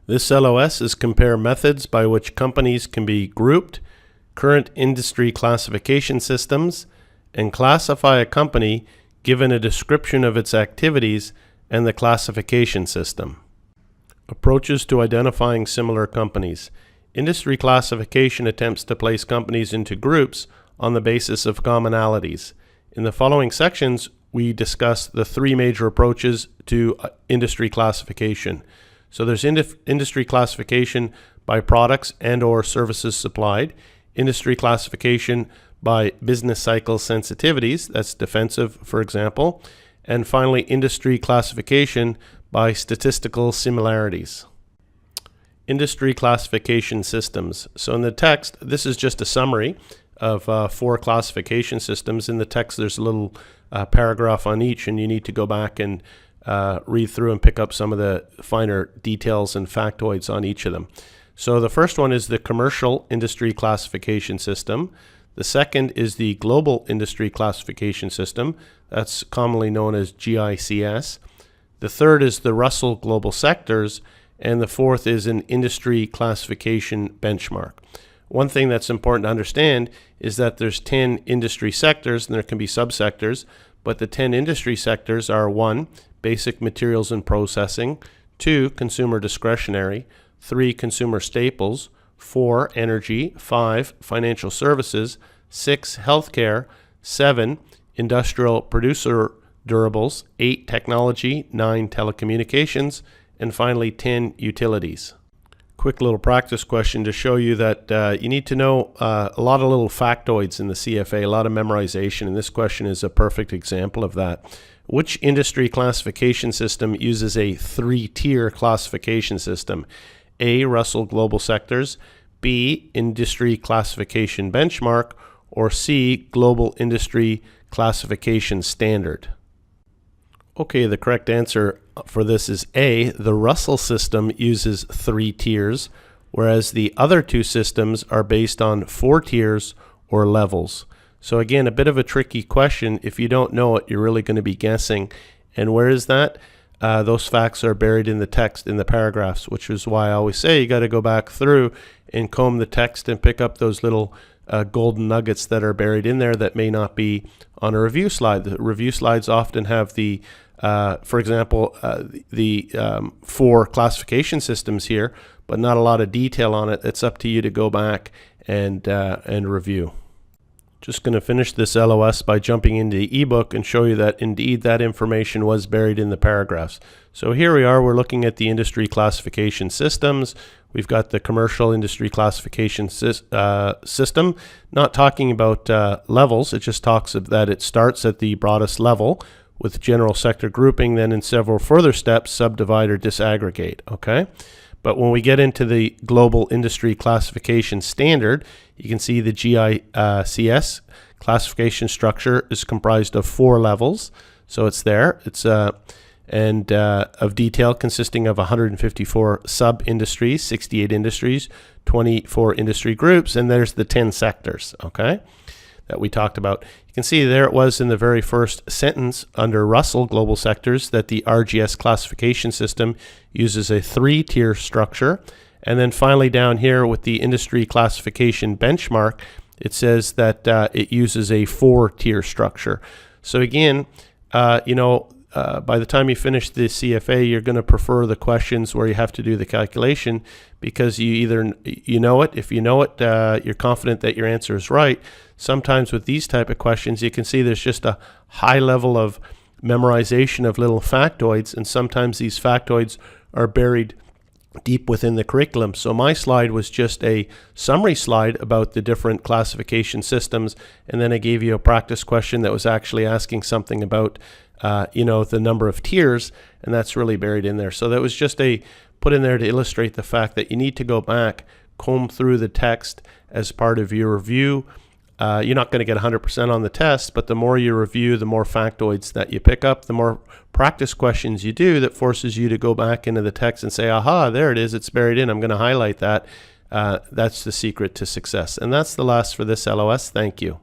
This LOS is compare methods by which companies can be grouped, current industry classification systems, and classify a company given a description of its activities and the classification system. Approaches to identifying similar companies. Industry classification attempts to place companies into groups on the basis of commonalities. In the following sections, we discuss the three major approaches to industry classification. So there's industry classification by products and or services supplied, industry classification by business cycle sensitivities, that's defensive, for example, and finally industry classification by statistical similarities. Industry classification systems. So in the text, this is just a summary of 4 classification systems. In the text, there's a little paragraph on each, and you need to go back and read through and pick up some of the finer details and factoids on each of them. So the first one is the commercial industry classification system. The second is the global industry classification system. That's commonly known as GICS. The third is the Russell Global Sectors, and the fourth is an industry classification benchmark. One thing that's important to understand is that there's 10 industry sectors, and there can be subsectors, but the 10 industry sectors are 1, basic materials and processing, 2, consumer discretionary, 3, consumer staples, 4, energy, 5, financial services, 6, healthcare, 7, industrial producer durables, 8, technology, 9, telecommunications, and finally 10, utilities. Quick little practice question to show you that you need to know a lot of little factoids in the CFA, a lot of memorization, and this question is a perfect example of that. Which industry classification system uses a 3-tier classification system? A, Russell Global Sectors, B, Industry Classification Benchmark, or C, Global Industry Classification Standard? Okay, the correct answer for this is A. The Russell system uses 3 tiers, whereas the other 2 systems are based on 4 tiers or levels. So again, a bit of a tricky question. If you don't know it, you're really going to be guessing. And where is that? Those facts are buried in the text, in the paragraphs, which is why I always say you got to go back through and comb the text and pick up those little golden nuggets that are buried in there that may not be on a review slide. The review slides often have the for example, the 4 classification systems here, but not a lot of detail on it. It's up to you to go back and review. Just going to finish this LOS by jumping into the ebook and show you that indeed that information was buried in the paragraphs. So here we are, we're looking at the industry classification systems. We've got the commercial industry classification system, not talking about levels. It just talks of that it starts at the broadest level with general sector grouping, then in several further steps subdivide or disaggregate, okay? But when we get into the global industry classification standard, you can see the GICS classification structure is comprised of 4 levels. So it's there. It's of detail consisting of 154 sub-industries, 68 industries, 24 industry groups, and there's the 10 sectors, okay, that we talked about. You can see there it was in the very first sentence under Russell Global Sectors that the RGS classification system uses a 3-tier structure. And then finally down here with the industry classification benchmark, it says that it uses a 4-tier structure. So again, by the time you finish the CFA, you're going to prefer the questions where you have to do the calculation, because you either know it. If you know it, you're confident that your answer is right. Sometimes with these type of questions, you can see there's just a high level of memorization of little factoids, and sometimes these factoids are buried deep within the curriculum. So my slide was just a summary slide about the different classification systems, and then I gave you a practice question that was actually asking something about the number of tiers, and that's really buried in there. So that was just put in there to illustrate the fact that you need to go back, comb through the text as part of your review. You're not going to get 100% on the test, but the more you review, the more factoids that you pick up, the more practice questions you do that forces you to go back into the text and say, aha, there it is, it's buried in, I'm going to highlight that. That's the secret to success. And that's the last for this LOS. Thank you.